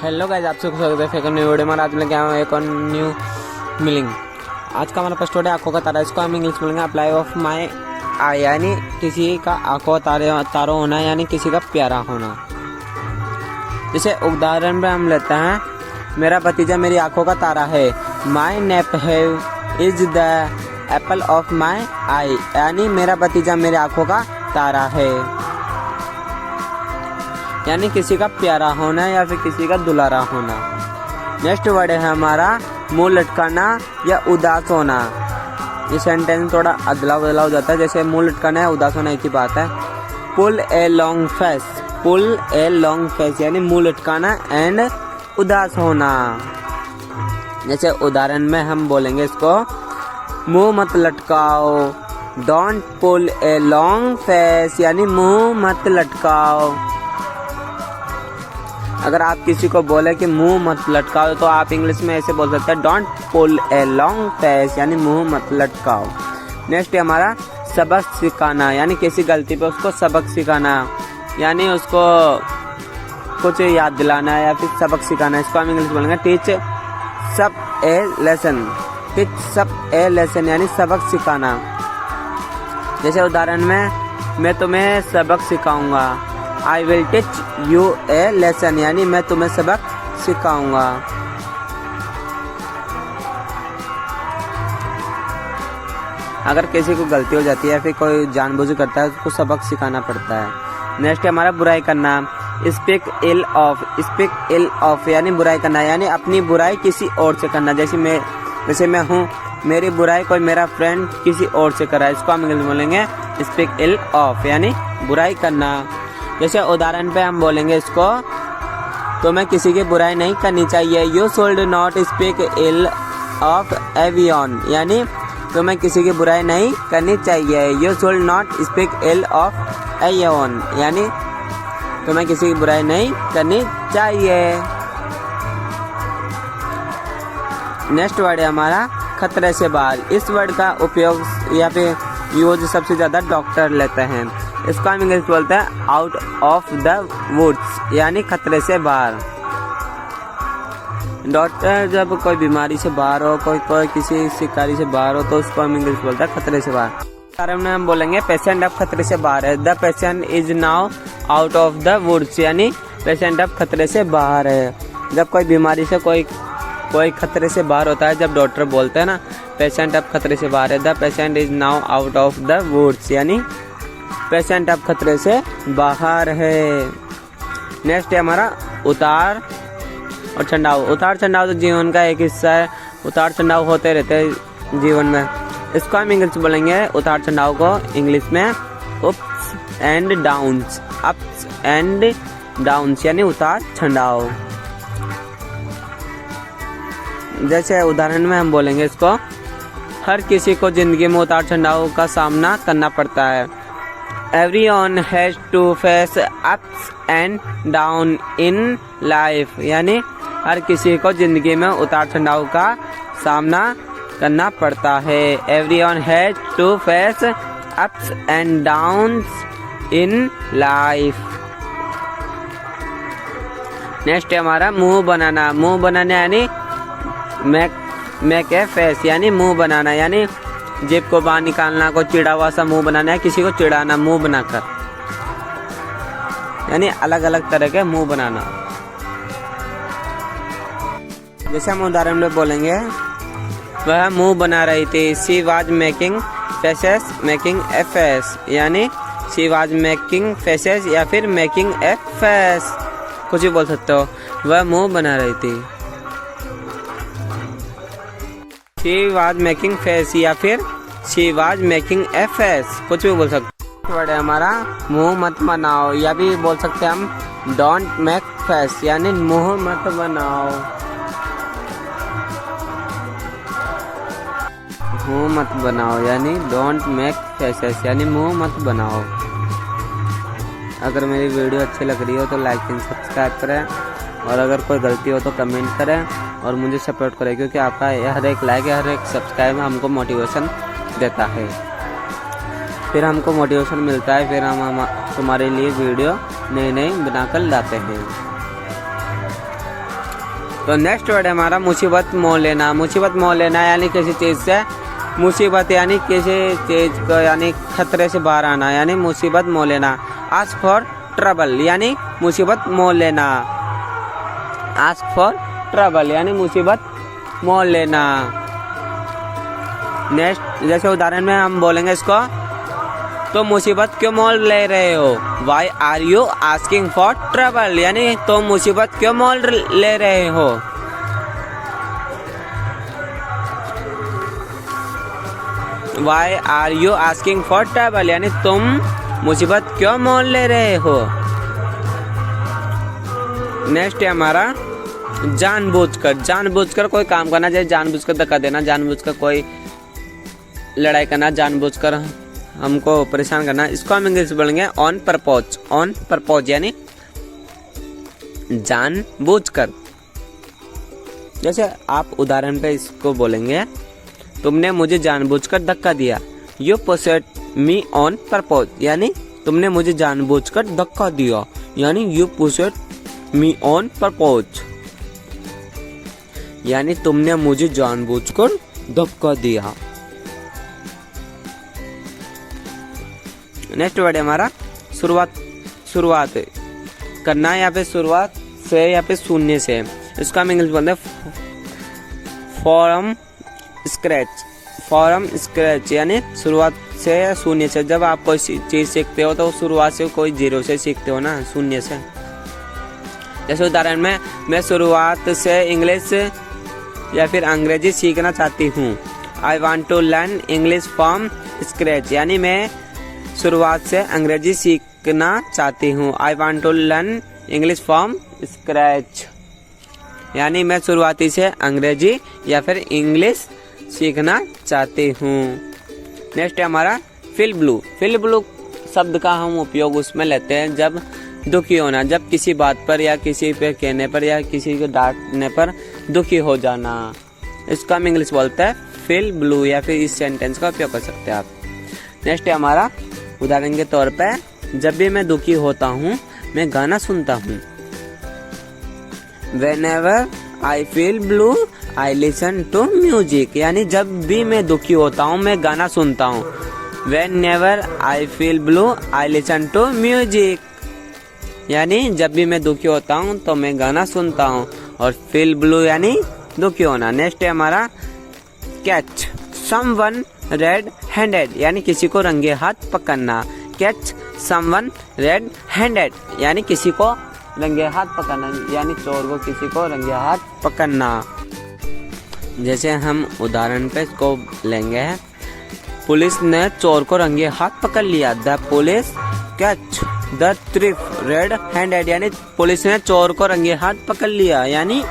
Hello guys, आप सबको स्वागत है फेक न्यू वीडियो में। आज लेके आया हूँ एक और न्यू मीनिंग। आज का हमारा फर्स्ट वर्ड है आंखों का तारा। इसको हम इंग्लिश में बोलेंगे अप्लाई ऑफ माई आई, यानी किसी का आंखों का तारा होना, यानी किसी का प्यारा होना। जैसे उदाहरण में हम लेते हैं, मेरा भतीजा मेरी आंखों का तारा है। My nephew is the apple of my eye, यानी मेरा भतीजा मेरे आंखों का तारा है, यानी किसी का प्यारा होना या फिर किसी का दुलारा होना। नेक्स्ट वर्ड है हमारा मुंह लटकाना या उदास होना। ये सेंटेंस थोड़ा अदला बदला हो जाता है। जैसे मुंह लटकाना या उदास होना एक ही बात है। Pull a long face, pull a long face यानी मुंह लटकाना एंड उदास होना। जैसे उदाहरण में हम बोलेंगे इसको, मुंह मत लटकाओ, don't pull a long face यानी मुंह मत लटकाओ। अगर आप किसी को बोले कि मुंह मत लटकाओ तो आप इंग्लिश में ऐसे बोल सकते हैं, don't pull a long face यानी मुंह मत लटकाओ। नेक्स्ट है हमारा सबक सिखाना, यानी किसी गलती पे उसको सबक सिखाना, यानी उसको कुछ याद दिलाना या फिर सबक सिखाना। इसको हम इंग्लिश बोलेंगे टीच सब ए लेसन, टीच सब ए लेसन यानी सबक सिखाना। जैसे उदाहरण में, मैं तुम्हें सबक सिखाऊंगा, I will teach U A lesson यानी मैं तुम्हें सबक सिखाऊंगा। अगर किसी को गलती हो जाती है या फिर कोई जानबूझ करता है, उसको सबक सिखाना पड़ता है। नेक्स्ट है हमारा बुराई करना, speak ill of, speak ill of यानी बुराई करना, यानी अपनी बुराई किसी और से करना। जैसे मैं हूँ, मेरी बुराई कोई मेरा फ्रेंड किसी और से कर रहा है, इसको हम इंग्लिश में बोलेंगे स्पीक इल ऑफ यानी बुराई करना। जैसे उदाहरण पे हम बोलेंगे इसको, तुम्हें किसी की बुराई नहीं करनी चाहिए, you should not speak ill of everyone यानी तुम्हें किसी की बुराई नहीं करनी चाहिए, you should not speak ill of everyone यानी तुम्हें किसी की बुराई नहीं करनी चाहिए। नेक्स्ट वर्ड है हमारा खतरे से बाहर। इस वर्ड का उपयोग या फिर यूज सबसे ज़्यादा डॉक्टर लेते हैं। इसको हम इंग्लिश बोलते हैं आउट ऑफ द वुड्स यानी खतरे से बाहर। डॉक्टर जब कोई बीमारी से बाहर हो, कोई किसी शिकारी से बाहर हो, तो उसको हम इंग्लिश बोलते हैं खतरे से बाहर। कारण में हम बोलेंगे पेशेंट अब खतरे से बाहर है, the patient is now out of the woods यानी पेशेंट अब खतरे से बाहर है। जब कोई बीमारी से कोई खतरे से बाहर होता है, जब डॉक्टर बोलते हैं ना पेशेंट अब खतरे से बाहर है, the patient is now out of the woods यानी पेशेंट अब खतरे से बाहर है। नेक्स्ट है हमारा उतार और चढ़ाव। उतार चढ़ाव तो जीवन का एक हिस्सा है, उतार चढ़ाव होते रहते हैं जीवन में। इसको हम इंग्लिश बोलेंगे उतार चढ़ाव को इंग्लिश में ups and downs, ups and downs यानी उतार चढ़ाव। जैसे उदाहरण में हम बोलेंगे इसको, हर किसी को जिंदगी में उतार चढ़ाव का सामना करना पड़ता है, everyone has to face ups and down in life यानी हर किसी को जिंदगी में उतार चढ़ाव का सामना करना पड़ता है, everyone has to face ups and downs in life। Next है हमारा मुंह बनाना। मुंह बनाना यानी मेक ए फेस यानी मुंह बनाना, यानी जेब को बाहर निकालना, को चिड़ा हुआ सा मुंह बनाना है, किसी को चिढ़ाना मुंह बनाकर, यानी अलग अलग तरह के मुंह बनाना। जैसे हम उदाहरण में बोलेंगे, वह मुंह बना रही थी, she was making faces, making a face यानी शी वाज मेकिंग फेसेस या फिर मेकिंग ए फेस, कुछ भी बोल सकते हो। वह मुंह बना रही थी, शी वाज मेकिंग फेस या फिर she was making a face, कुछ भी बोल सकते। वर्ड है हमारा मुंह मत बनाओ, या भी बोल सकते हैं हम डोंट मेक फेस यानी मुंह मत बनाओ, मुंह मत बनाओ यानी डोंट मेक फेसेस यानी मुंह मत बनाओ। अगर मेरी वीडियो अच्छी लग रही हो तो लाइक एंड सब्सक्राइब करें, और अगर कोई गलती हो तो कमेंट करें और मुझे सपोर्ट करें, क्योंकि आपका हर एक लाइक या हर एक सब्सक्राइब हमको मोटिवेशन देता है, फिर हमको मोटिवेशन मिलता है, फिर हम तुम्हारे लिए वीडियो नई बनाकर लाते हैं। तो नेक्स्ट वर्ड है हमारा मुसीबत मोल लेना। मुसीबत मोल लेना यानी किसी चीज़ से मुसीबत यानी किसी चीज़ को यानी खतरे से बाहर आना यानी मुसीबत मोल लेना। आस्क फॉर ट्रबल यानी मुसीबत मोल लेना। आस्क फॉर ट्रबल यानी मुसीबत मोल लेना। नेक्स्ट जैसे उदाहरण में हम बोलेंगे इसको, तो मुसीबत क्यों मोल ले रहे हो? Why are you asking for trouble यानी तो मुसीबत क्यों मोल ले रहे हो? Why are you asking for trouble यानी तुम मुसीबत क्यों मोल ले रहे हो? नेक्स्ट है हमारा जानबूझकर। जानबूझकर कोई काम करना, जैसे जानबूझकर धक्का देना, जानबूझकर कोई लड़ाई करना, जानबूझकर हमको परेशान करना। इसको हम इंग्लिश बोलेंगे ऑन परपोज। ऑन परपोज यानी जानबूझकर। जैसे आप उदाहरण पे इसको बोलेंगे, तुमने मुझे जानबूझकर धक्का दिया। यू पुशड मी ऑन परपोज यानी तुमने मुझे जानबूझकर धक्का दिया यानी यू पुशड मी ऑन परपोज यानी तुमने मुझे जानबूझकर धक्का दिया। नेक्स्ट वर्ड है हमारा शुरुआत। शुरुआत करना या फिर शुरुआत से या फिर शून्य से। इसका हम इंग्लिश बोलते हैं फ्रॉम स्क्रैच। फ्रॉम स्क्रैच यानी शुरुआत से या शून्य से। जब आप कोई चीज़ सीखते हो तो शुरुआत से कोई जीरो से सीखते हो ना, शून्य से। जैसे उदाहरण में मैं शुरुआत से इंग्लिश या फिर अंग्रेजी सीखना चाहती हूँ। I want to learn English from scratch यानी मैं शुरुआत से अंग्रेजी सीखना चाहती हूँ। I want to learn English from scratch यानी मैं शुरुआती से अंग्रेजी या फिर इंग्लिश सीखना चाहती हूँ। नेक्स्ट है हमारा फील ब्लू। फील ब्लू शब्द का हम उपयोग उसमें लेते हैं जब दुखी होना, जब किसी बात पर या किसी पे कहने पर या किसी को डांटने पर दुखी हो जाना। इसको हम इंग्लिश बोलते हैं फील ब्लू या फिर इस सेंटेंस का उपयोग कर सकते हैं आप। नेक्स्ट है हमारा उदाहरण के तौर पे, जब भी मैं दुखी होता हूँ मैं गाना सुनता हूँ। Whenever I feel blue, I listen to music यानी जब भी मैं दुखी होता हूँ मैं गाना सुनता हूँ। Whenever I feel blue, I listen to music यानी जब भी मैं दुखी होता हूँ तो मैं गाना सुनता हूँ। और feel blue यानी दुखी होना। नेक्स्ट है हमारा catch someone red handed यानी किसी को रंगे हाथ पकड़ना। catch someone red handed यानी किसी को रंगे हाथ पकड़ना यानी चोर को किसी को रंगे हाथ पकड़ना। जैसे हम उदाहरण पे इसको लेंगे, पुलिस ने चोर को रंगे हाथ पकड़ लिया। The police catch the thief red handed यानी पुलिस ने चोर को रंगे हाथ पकड़ लिया यानी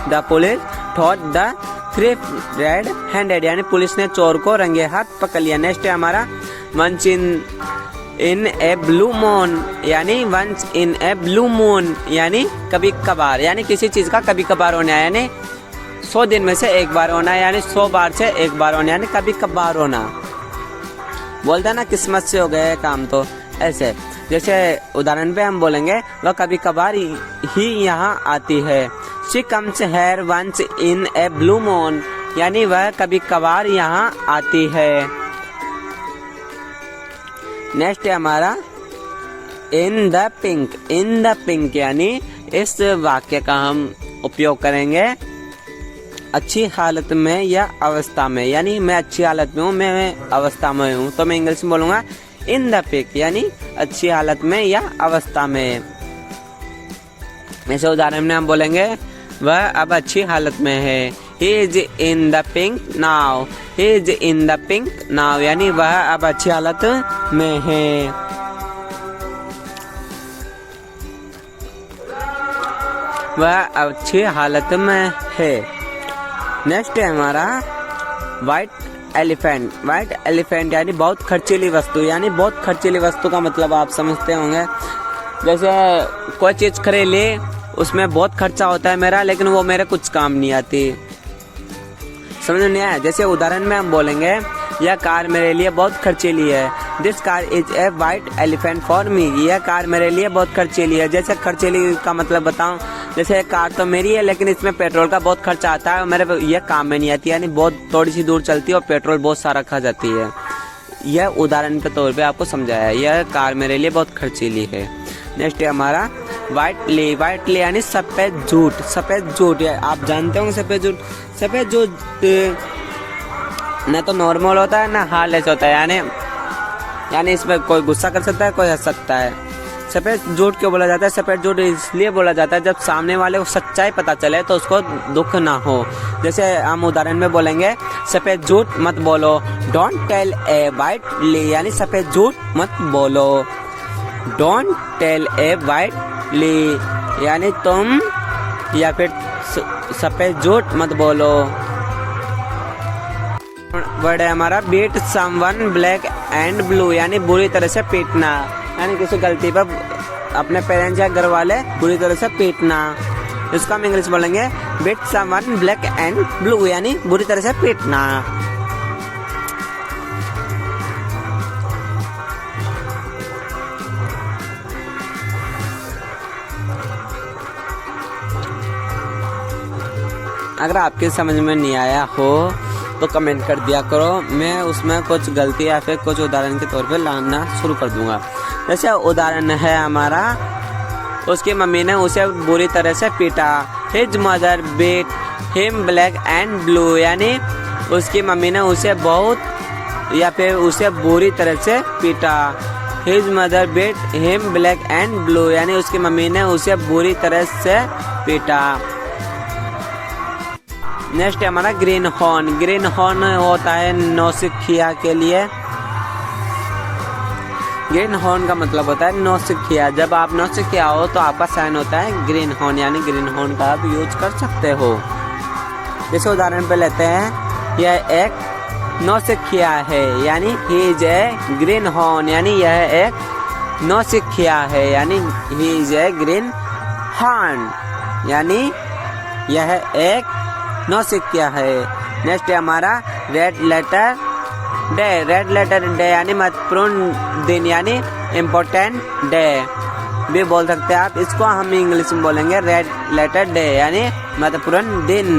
the police thought the thief red handed यानी पुलिस ने चोर को रंगे हाथ पकड़ लिया। नेक्स्ट है हमारा once in a blue moon यानी once in a blue moon यानी कभी कभार यानी किसी चीज का कभी कभार होना यानी 100 दिन में से एक बार होना यानी 100 बार से एक बार होना यानी कभी कभार होना। बोलते ना किस्मत से हो गए काम, तो ऐसे। जैसे उदाहरण पे हम बोलेंगे वह कभी कभार ही यहाँ आती है। She comes here once in a blue moon यानी वह कभी कभार यहाँ आती है। नेक्स्ट है हमारा in the pink. In the pink यानी इस वाक्य का हम उपयोग करेंगे अच्छी हालत में या अवस्था में यानी मैं अच्छी हालत में हूँ, मैं अवस्था में हूँ, तो मैं इंग्लिश में बोलूँगा इन द पिंक यानी अच्छी हालत में या अवस्था में। ऐसे उदाहरण में हम बोलेंगे वह अब अच्छी हालत में है। He is in the pink now. He is in the pink now यानी वह अब अच्छी हालत में है। वह अच्छी हालत में है। नेक्स्ट है हमारा व्हाइट एलिफेंट। व्हाइट एलिफेंट यानी बहुत खर्चीली वस्तु यानी बहुत खर्चीली वस्तु का मतलब आप समझते होंगे। जैसे कोई चीज़ खरीद ली उसमें बहुत खर्चा होता है मेरा, लेकिन वो मेरे कुछ काम नहीं आती। समझ नहीं आया? जैसे उदाहरण में हम बोलेंगे यह कार मेरे लिए बहुत खर्चीली है। This car is a white elephant for me. यह कार मेरे लिए बहुत खर्चीली है। जैसे खर्चीली का मतलब बताऊं, जैसे कार तो मेरी है लेकिन इसमें पेट्रोल का बहुत खर्चा आता है और मेरे ये काम में नहीं आती, यानी बहुत थोड़ी सी दूर चलती है और पेट्रोल बहुत सारा खा जाती है। यह उदाहरण के तौर पे आपको समझाया, यह कार मेरे लिए बहुत खर्चीली है। नेक्स्ट है हमारा वाइटली। वाइटली यानी सफ़ेद झूठ। सफ़ेद झूठ आप जानते होंगे सफ़ेद झूठ। सफ़ेद झूठ न तो नॉर्मल होता है ना हार्मलेस होता है, यानी इसमें कोई गुस्सा कर सकता है, कोई हंस सकता है। सफ़ेद झूठ क्यों बोला जाता है? सफ़ेद झूठ इसलिए बोला जाता है जब सामने वाले को सच्चाई पता चले तो उसको दुख ना हो। जैसे हम उदाहरण में बोलेंगे सफ़ेद झूठ मत बोलो, डोंट टेल ए वाइटली, यानी सफ़ेद झूठ मत बोलो। डोंट टेल ए वाइटली यानी तुम या फिर सफ़ेद झूठ मत बोलो। वर्ड है हमारा beat someone black and blue, यानी बुरी तरह से पीटना, यानी किसी गलती पर अपने पेरेंट्स या घर वाले बुरी तरह से पीटना। इसको हम इंग्लिश बोलेंगे beat someone black and blue, यानी बुरी तरह से पीटना। अगर आपके समझ में नहीं आया हो तो कमेंट कर दिया करो, मैं उसमें कुछ गलती या फिर कुछ उदाहरण के तौर पे लाना शुरू कर दूंगा। जैसे उदाहरण है हमारा, उसकी मम्मी ने उसे बुरी तरह से पीटा। His mother beat him black and blue, यानी उसकी मम्मी ने उसे बहुत या फिर उसे बुरी तरह से पीटा। His mother beat him black and blue, यानी उसकी मम्मी ने उसे बुरी तरह से पीटा। नेक्स्ट है हमारा ग्रीन हॉर्न। ग्रीन हॉर्न होता है नौसिखिया के लिए। ग्रीन हॉर्न का मतलब होता है नौसिखिया। जब आप नौसिखिया हो तो आपका साइन होता है ग्रीन हॉर्न, यानी ग्रीन हॉर्न का आप यूज कर सकते हो। जैसे उदाहरण पे लेते हैं, यह एक नौसिखिया है, यानी he is a greenhorn, यानी यह एक नौसिखिया है, यानी he is a greenhorn, यानी यह एक नौसिखिया है। नेक्स्ट है हमारा red letter day. Red letter day यानी महत्वपूर्ण दिन, यानी इम्पोर्टेंट डे भी बोल सकते हैं आप। इसको हम इंग्लिश में बोलेंगे रेड लेटर डे, यानी महत्वपूर्ण दिन।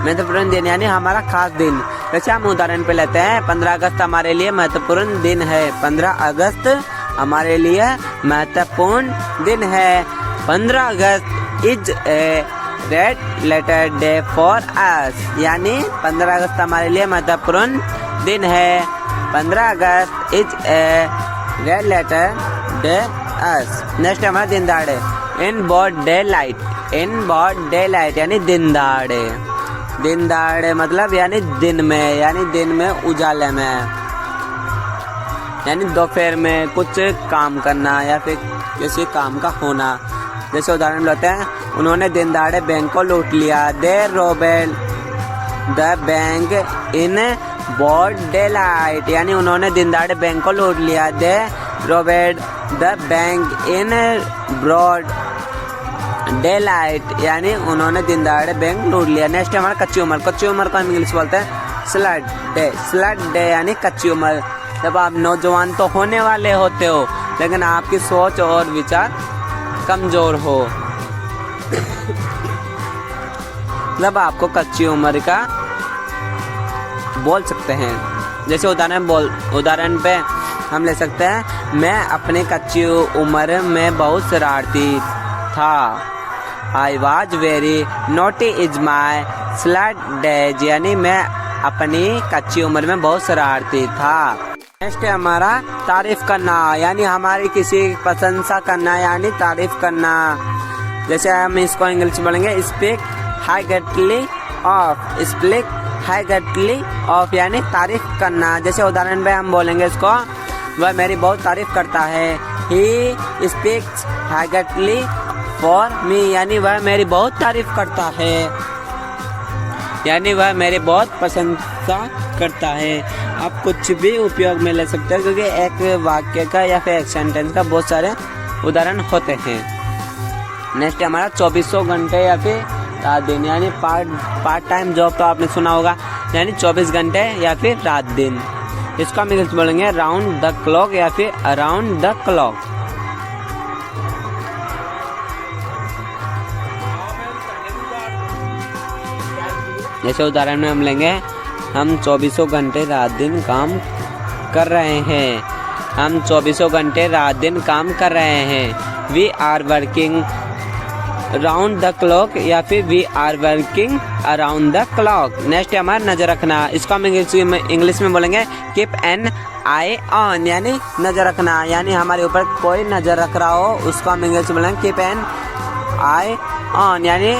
महत्वपूर्ण दिन यानी हमारा खास दिन। जैसे हम उदाहरण पे लेते हैं, 15 अगस्त हमारे लिए महत्वपूर्ण दिन है। 15 अगस्त हमारे लिए महत्वपूर्ण दिन है। 15 अगस्त is a red letter day for us, यानी 15 अगस्त हमारे लिए महत्वपूर्ण दिन है। 15 अगस्त is a red letter day us. Next हमारा दिन दहाड़े। In broad daylight. In broad daylight यानी दिन दहाड़े। दिन दहाड़े मतलब यानी दिन में, यानी दिन में उजाले में, यानी दोपहर में कुछ काम करना या फिर किसी काम का होना। जैसे उदाहरण लेते हैं, उन्होंने दिन दहाड़े बैंक को लूट लिया। They robbed the bank in broad daylight, यानी उन्होंने दिन दहाड़े बैंक को लूट लिया। They robbed the bank in broad daylight, यानी उन्होंने दिन दहाड़े बैंक लूट लिया। नेक्स्ट हमारा कच्ची उम्र। कच्ची उम्र को हम इंग्लिश बोलते हैं स्लट डे। स्लट डे यानी कच्ची उम्र। जब आप नौजवान तो होने वाले होते हो लेकिन आपकी सोच और विचार कमजोर हो, जब आपको कच्ची उम्र का बोल सकते हैं। जैसे उदाहरण पे हम ले सकते हैं, मैं अपनी कच्ची उम्र में बहुत शरारती था। I was very naughty is my salad days, यानी मैं अपनी कच्ची उम्र में बहुत शरारती था। नेक्स्ट है हमारा तारीफ करना, यानी हमारी किसी प्रशंसा करना, यानी तारीफ करना। जैसे हम इसको इंग्लिश में बोलेंगे speak highly of. Speak highly of यानी तारीफ करना। जैसे उदाहरण पे हम बोलेंगे इसको, वह मेरी बहुत तारीफ करता है। He speaks highly for me, यानी वह मेरी बहुत तारीफ करता है, यानी वह मेरी बहुत प्रशंसा करता है। आप कुछ भी उपयोग में ले सकते हैं क्योंकि एक वाक्य का या फिर एक सेंटेंस का बहुत सारे उदाहरण होते हैं। नेक्स्ट हमारा 2400 घंटे या फिर रात दिन, यानी पार्ट टाइम जॉब तो आपने सुना होगा, यानी 24 घंटे या फिर रात दिन। इसको हम इंग्लिश बोलेंगे राउंड द क्लॉक या फिर अराउंड द क्लॉक। जैसे उदाहरण में हम लेंगे, हम 24 घंटे रात दिन काम कर रहे हैं। हम 24 घंटे रात दिन काम कर रहे हैं। We are working round the clock, या फिर we are working around the clock. Next है हमारा नजर रखना। इसको हम इंग्लिश में बोलेंगे कीप एन आई ऑन, यानी नजर रखना, यानी हमारे ऊपर कोई नजर रख रहा हो उसको हम इंग्लिश में बोलेंगे कीप एन आई ऑन, यानी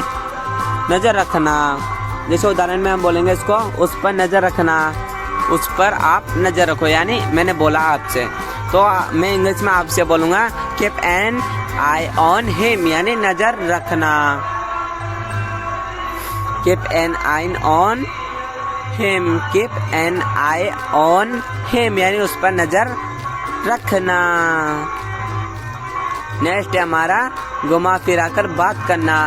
नजर रखना। जैसे उदाहरण में हम बोलेंगे इसको, उस पर नजर रखना, उस पर आप नजर रखो, यानी मैंने बोला आपसे, तो मैं इंग्लिश में आपसे बोलूँगा keep an I on him, यानी नजर रखना। Keep an I on him, keep an I on him, यानी उस पर नजर रखना। नेक्स्ट है हमारा घुमा फिरा कर बात करना।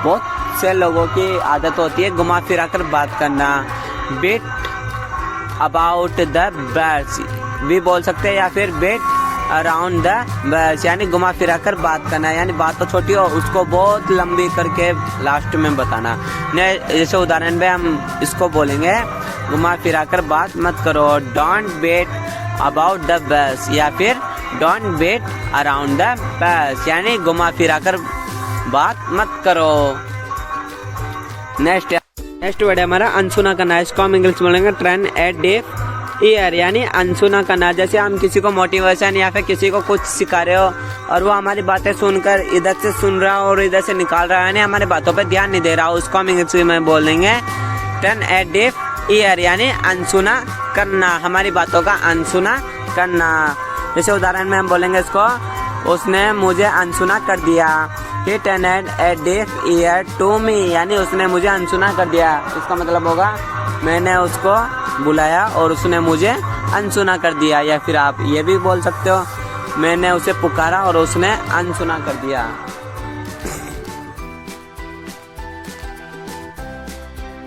बहुत से लोगों की आदत होती है घुमा फिरा कर बात करना। बीट अबाउट द बर्ड्स भी बोल सकते हैं, या फिर बीट अराउंड द बर्ड्स, यानी घुमा फिरा कर बात करना, यानी बात तो छोटी हो उसको बहुत लंबी करके लास्ट में बताना। जैसे उदाहरण में हम इसको बोलेंगे घुमा फिरा कर बात मत करो, don't beat about the birds, या फिर don't beat around the birds, यानी घुमा फिरा कर बात मत करो। नेक्स्ट वर्ड है हमारा अनसुना करना। इसको हम इंग्लिश में बोलेंगे टर्न ए डेफ ईयर, यानी अनसुना करना। जैसे हम किसी को मोटिवेशन या फिर किसी को कुछ सिखा रहे हो और वो हमारी बातें सुनकर इधर से सुन रहा हो और इधर से निकाल रहा है, यानी हमारी बातों पे ध्यान नहीं दे रहा हो, उसको हम इंग्लिश में बोलेंगे टर्न ए डेफ ईयर, यानी अनसुना करना, हमारी बातों का अनसुना करना। जैसे उदाहरण में हम बोलेंगे इसको, उसने मुझे अनसुना कर दिया। He turned a deaf ear to me, यानी उसने मुझे अनसुना कर दिया। इसका मतलब होगा मैंने उसको बुलाया और उसने मुझे अनसुना कर दिया, या फिर आप ये भी बोल सकते हो मैंने उसे पुकारा और उसने अनसुना कर दिया।